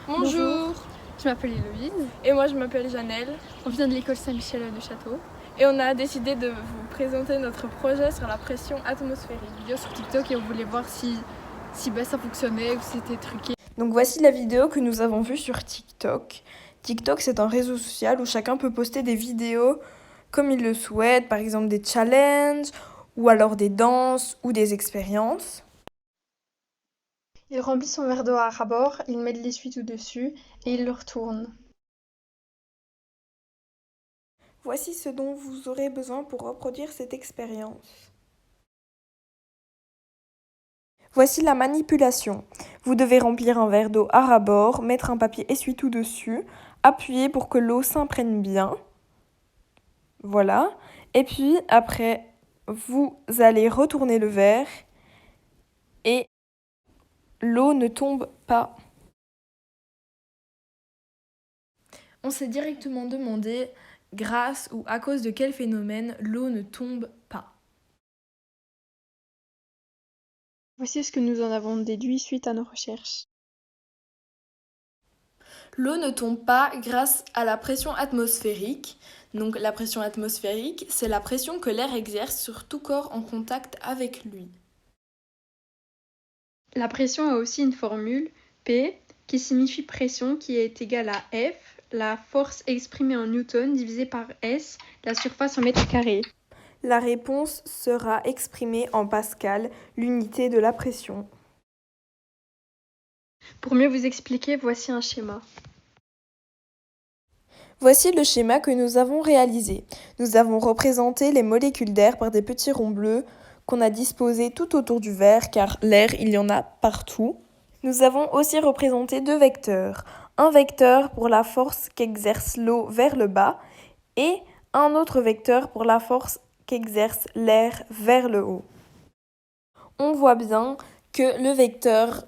Bonjour, je m'appelle Héloïse. Et moi je m'appelle Janelle. On vient de l'école Saint-Michel de Château. Et on a décidé de vous présenter notre projet sur la pression atmosphérique. Vidéo sur TikTok et on voulait voir si ça fonctionnait ou si c'était truqué. Donc voici la vidéo que nous avons vue sur TikTok. TikTok, c'est un réseau social où chacun peut poster des vidéos comme il le souhaite, par exemple des challenges ou alors des danses ou des expériences. Il remplit son verre d'eau à ras-bord, il met de l'essuie-tout dessus et il le retourne. Voici ce dont vous aurez besoin pour reproduire cette expérience. Voici la manipulation. Vous devez remplir un verre d'eau à ras-bord, mettre un papier essuie-tout dessus, appuyer pour que l'eau s'imprègne bien. Voilà. Et puis après, vous allez retourner le verre et l'eau ne tombe pas. On s'est directement demandé grâce ou à cause de quel phénomène l'eau ne tombe pas. Voici ce que nous en avons déduit suite à nos recherches. L'eau ne tombe pas grâce à la pression atmosphérique. Donc la pression atmosphérique, c'est la pression que l'air exerce sur tout corps en contact avec lui. La pression a aussi une formule, P, qui signifie pression, qui est égale à F, la force exprimée en newton divisée par S, la surface en mètres carrés. La réponse sera exprimée en pascal, l'unité de la pression. Pour mieux vous expliquer, voici un schéma. Voici le schéma que nous avons réalisé. Nous avons représenté les molécules d'air par des petits ronds bleus qu'on a disposés tout autour du verre, car l'air, il y en a partout. Nous avons aussi représenté deux vecteurs. Un vecteur pour la force qu'exerce l'eau vers le bas et un autre vecteur pour la force qu'exerce l'air vers le haut. On voit bien que le vecteur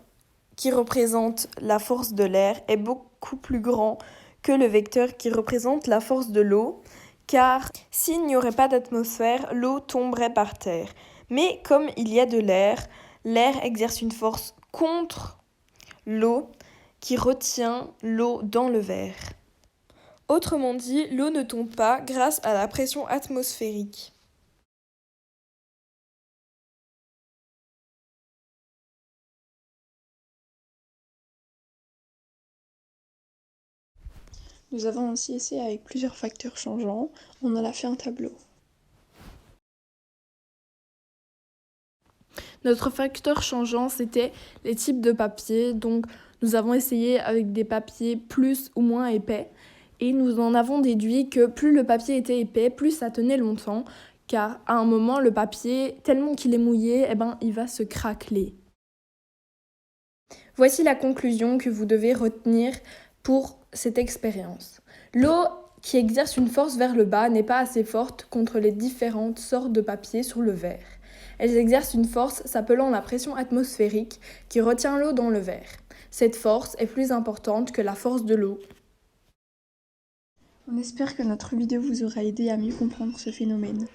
qui représente la force de l'air est beaucoup plus grand que le vecteur qui représente la force de l'eau, car s'il n'y aurait pas d'atmosphère, l'eau tomberait par terre. Mais comme il y a de l'air, l'air exerce une force contre l'eau qui retient l'eau dans le verre. Autrement dit, l'eau ne tombe pas grâce à la pression atmosphérique. Nous avons aussi essayé avec plusieurs facteurs changeants. On en a fait un tableau. Notre facteur changeant, c'était les types de papier. Donc, nous avons essayé avec des papiers plus ou moins épais. Et nous en avons déduit que plus le papier était épais, plus ça tenait longtemps. Car à un moment, le papier, tellement qu'il est mouillé, il va se craqueler. Voici la conclusion que vous devez retenir pour cette expérience. L'eau qui exerce une force vers le bas n'est pas assez forte contre les différentes sortes de papier sur le verre. Elles exercent une force s'appelant la pression atmosphérique qui retient l'eau dans le verre. Cette force est plus importante que la force de l'eau. On espère que notre vidéo vous aura aidé à mieux comprendre ce phénomène.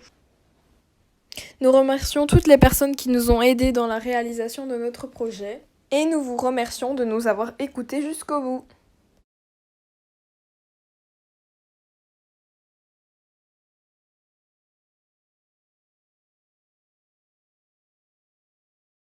Nous remercions toutes les personnes qui nous ont aidés dans la réalisation de notre projet et nous vous remercions de nous avoir écoutés jusqu'au bout.